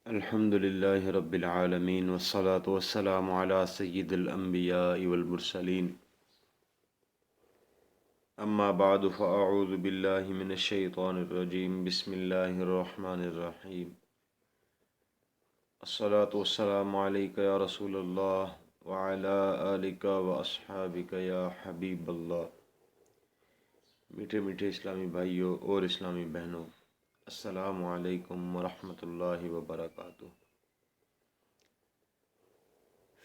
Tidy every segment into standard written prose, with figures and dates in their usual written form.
الحمد لله رب العالمين والصلاة والسلام على سيد الأنبياء والمرسلين. أما بعد فأعوذ بالله من الشيطان الرجيم. بسم الله الرحمن الرحيم. الصلاة والسلام عليك يا رسول الله وعلى آلك وأصحابك يا حبيب الله. میٹھے میٹھے اسلامی بھائیوں اور اسلامی بہنوں، السلام علیکم ورحمۃ اللہ وبرکاتہ.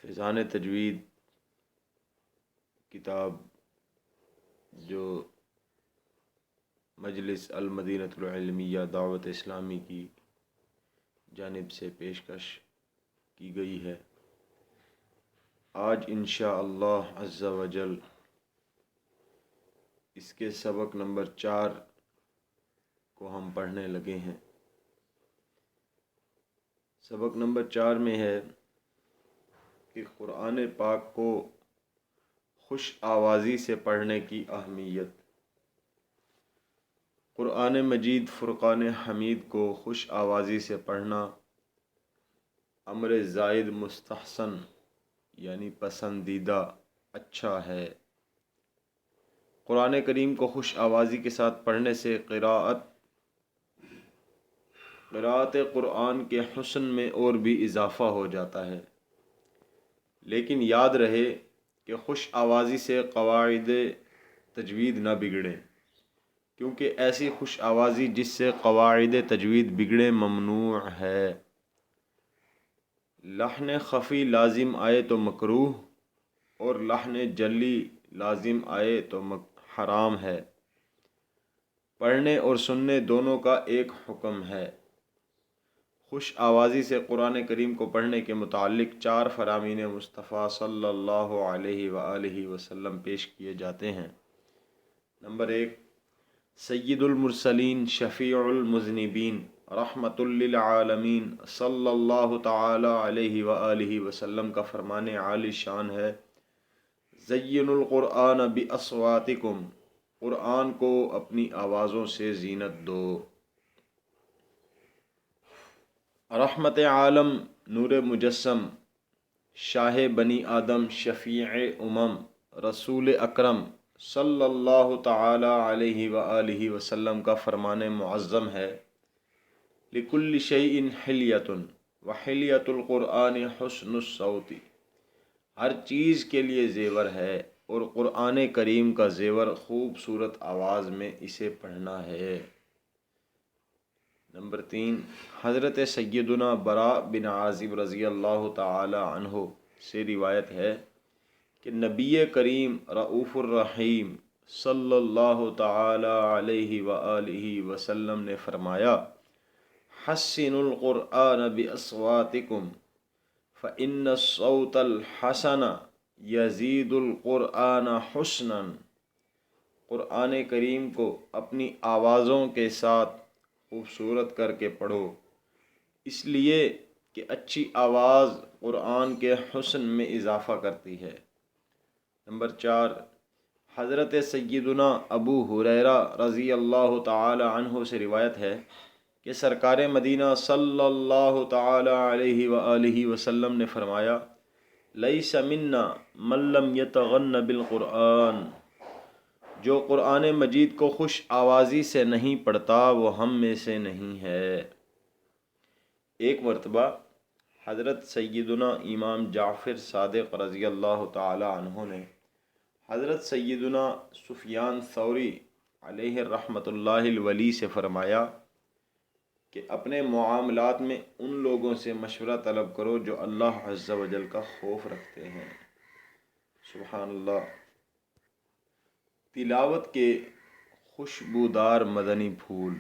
فیضان تجوید کتاب جو مجلس المدینۃ العلمیہ دعوت اسلامی کی جانب سے پیشکش کی گئی ہے، آج انشاءاللہ عز و جل اس کے سبق نمبر 4 کو ہم پڑھنے لگے ہیں. سبق نمبر 4 میں ہے کہ قرآن پاک کو خوش آوازی سے پڑھنے کی اہمیت. قرآن مجید فرقان حمید کو خوش آوازی سے پڑھنا امر زائد مستحسن یعنی پسندیدہ اچھا ہے. قرآن کریم کو خوش آوازی کے ساتھ پڑھنے سے قراءت قرآن کے حسن میں اور بھی اضافہ ہو جاتا ہے. لیکن یاد رہے کہ خوش آوازی سے قواعد تجوید نہ بگڑیں، کیونکہ ایسی خوش آوازی جس سے قواعد تجوید بگڑے ممنوع ہے. لحن خفی لازم آئے تو مکروہ اور لحن جلی لازم آئے تو حرام ہے. پڑھنے اور سننے دونوں کا ایک حکم ہے. خوش آوازی سے قرآن کریم کو پڑھنے کے متعلق 4 فرامین مصطفیٰ صلی اللہ علیہ وآلہ وسلم پیش کیے جاتے ہیں. نمبر 1، سید المرسلین شفیع المذنبین رحمۃ للعالمین صلی اللہ تعالی علیہ وآلہ وسلم کا فرمان عالی شان ہے، زینوا القرآن باصواتکم، قرآن کو اپنی آوازوں سے زینت دو. رحمت عالم، نور مجسم، شاہ بنی آدم، شفیع امم، رسول اکرم صلی اللہ تعالی علیہ وآلہ وسلم کا فرمان معظم ہے، لکل شیء حلیۃ وحلیۃ القرآن حسن الصوت، ہر چیز کے لیے زیور ہے اور قرآن کریم کا زیور خوبصورت آواز میں اسے پڑھنا ہے. نمبر 3، حضرت سیدنا براء بن عازب رضی اللہ تعالی عنہ سے روایت ہے کہ نبی کریم رؤوف الرحیم صلی اللہ تعالی علیہ وآلہ وسلم نے فرمایا، حسنوا القرآن باصواتکم فإن الصوت الحسن یزید القرآن حسنا. قرآن کریم کو اپنی آوازوں کے ساتھ خوبصورت کر کے پڑھو، اس لیے کہ اچھی آواز قرآن کے حسن میں اضافہ کرتی ہے. نمبر 4، حضرت سیدنا ابو ہریرہ رضی اللہ تعالی عنہ سے روایت ہے کہ سرکار مدینہ صلی اللہ تعالی علیہ وآلہ وسلم نے فرمایا، لیس منا من لم یتغن بالقرآن، جو قرآن مجید کو خوش آوازی سے نہیں پڑھتا وہ ہم میں سے نہیں ہے. ایک مرتبہ حضرت سیدنا امام جعفر صادق رضی اللہ تعالی عنہ نے حضرت سیدنا سفیان ثوری علیہ رحمۃ اللہ الولی سے فرمایا کہ اپنے معاملات میں ان لوگوں سے مشورہ طلب کرو جو اللہ عز و جل کا خوف رکھتے ہیں. سبحان اللہ. تلاوت کے خوشبودار مدنی پھول.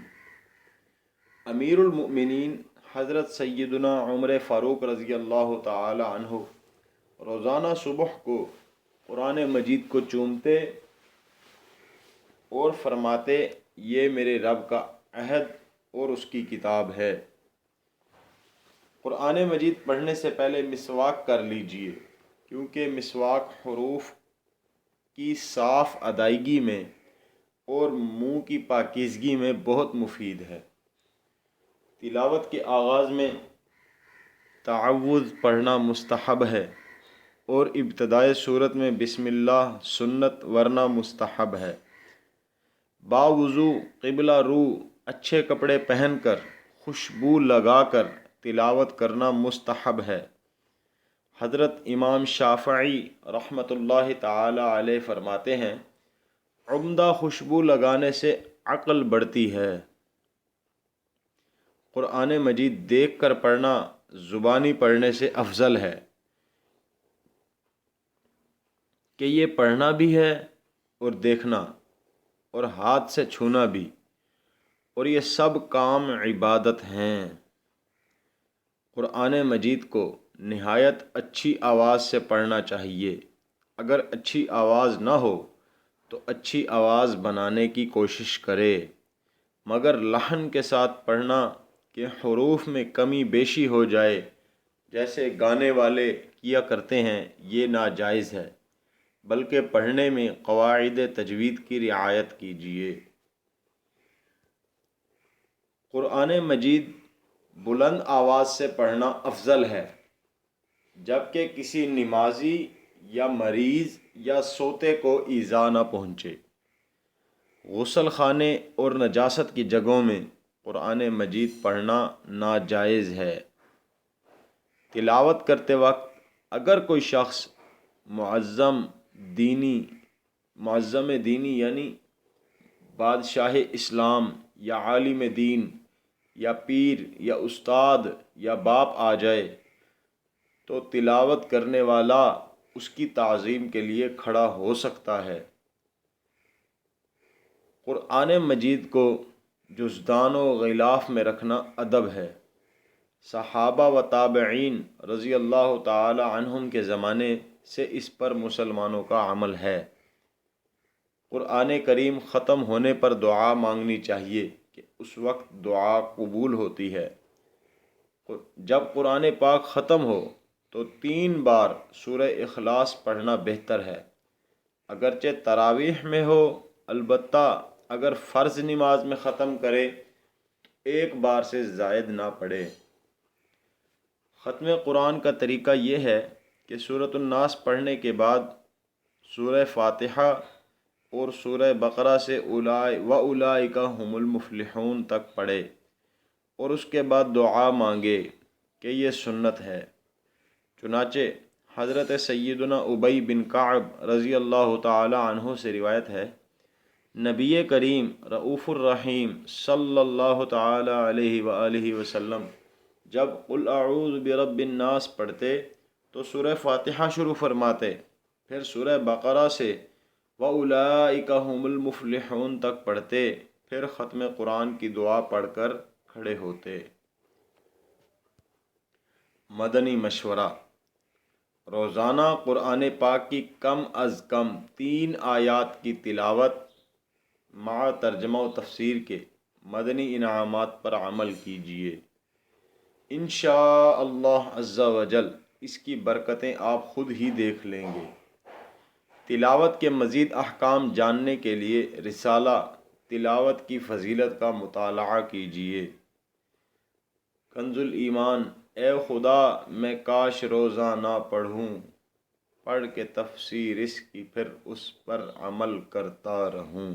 امیر المؤمنین حضرت سیدنا عمر فاروق رضی اللہ تعالی عنہ روزانہ صبح کو قرآن مجید کو چومتے اور فرماتے، یہ میرے رب کا عہد اور اس کی کتاب ہے. قرآن مجید پڑھنے سے پہلے مسواک کر لیجئے، کیونکہ مسواک حروف کی صاف ادائیگی میں اور منہ کی پاکیزگی میں بہت مفید ہے. تلاوت کے آغاز میں تعوذ پڑھنا مستحب ہے، اور ابتدائے صورت میں بسم اللہ سنت ورنہ مستحب ہے۔ باوضو قبلہ رو اچھے کپڑے پہن کر خوشبو لگا کر تلاوت کرنا مستحب ہے۔ حضرت امام شافعی رحمۃ اللہ تعالی علیہ فرماتے ہیں، عمدہ خوشبو لگانے سے عقل بڑھتی ہے۔ قرآن مجید دیکھ کر پڑھنا زبانی پڑھنے سے افضل ہے، کہ یہ پڑھنا بھی ہے اور دیکھنا اور ہاتھ سے چھونا بھی، اور یہ سب کام عبادت ہیں۔ قرآن مجید کو نہایت اچھی آواز سے پڑھنا چاہیے۔ اگر اچھی آواز نہ ہو تو اچھی آواز بنانے کی کوشش کرے، مگر لحن کے ساتھ پڑھنا کہ حروف میں کمی بیشی ہو جائے جیسے گانے والے کیا کرتے ہیں، یہ ناجائز ہے، بلکہ پڑھنے میں قواعد تجوید کی رعایت کیجیے۔ قرآن مجید بلند آواز سے پڑھنا افضل ہے، جبکہ کسی نمازی یا مریض یا سوتے کو ایذا نہ پہنچے۔ غسل خانے اور نجاست کی جگہوں میں قرآن مجید پڑھنا ناجائز ہے۔ تلاوت کرتے وقت اگر کوئی شخص معظم دینی یعنی بادشاہ اسلام یا عالم دین یا پیر یا استاد یا باپ آ جائے تو تلاوت کرنے والا اس کی تعظیم کے لیے کھڑا ہو سکتا ہے۔ قرآن مجید کو جزدان و غلاف میں رکھنا ادب ہے۔ صحابہ و تابعین رضی اللہ تعالی عنہم کے زمانے سے اس پر مسلمانوں کا عمل ہے۔ قرآن کریم ختم ہونے پر دعا مانگنی چاہیے کہ اس وقت دعا قبول ہوتی ہے۔ جب قرآن پاک ختم ہو تو 3 بار سورہ اخلاص پڑھنا بہتر ہے، اگرچہ تراویح میں ہو، البتہ اگر فرض نماز میں ختم کرے تو 1 بار سے زائد نہ پڑھے۔ ختم قرآن کا طریقہ یہ ہے کہ سورۃ الناس پڑھنے کے بعد سورہ فاتحہ اور سورہ بقرہ سے وَأُولَئِكَ هُمُ الْمُفْلِحُونَ تک پڑھے اور اس کے بعد دعا مانگے کہ یہ سنت ہے۔ چنانچہ حضرت سیدنا ابی بن کعب رضی اللہ تعالی عنہ سے روایت ہے، نبی کریم رؤوف الرحیم صلی اللہ تعالی علیہ وآلہ وسلم جب قل اعوذ برب الناس پڑھتے تو سورہ فاتحہ شروع فرماتے، پھر سورہ بقرہ سے وَأُولَئِكَ هُمُ الْمُفْلِحُونَ تک پڑھتے، پھر ختم قرآن کی دعا پڑھ کر کھڑے ہوتے۔ مدنی مشورہ: روزانہ قرآن پاک کی کم از کم 3 آیات کی تلاوت مع ترجمہ و تفسیر کے مدنی انعامات پر عمل کیجیے۔ انشاءاللہ عز و جل اس کی برکتیں آپ خود ہی دیکھ لیں گے۔ تلاوت کے مزید احکام جاننے کے لیے رسالہ تلاوت کی فضیلت کا مطالعہ کیجیے۔ کنز الایمان: اے خدا میں کاش روزہ نہ پڑھوں، پڑھ کے تفسیر اس کی پھر اس پر عمل کرتا رہوں۔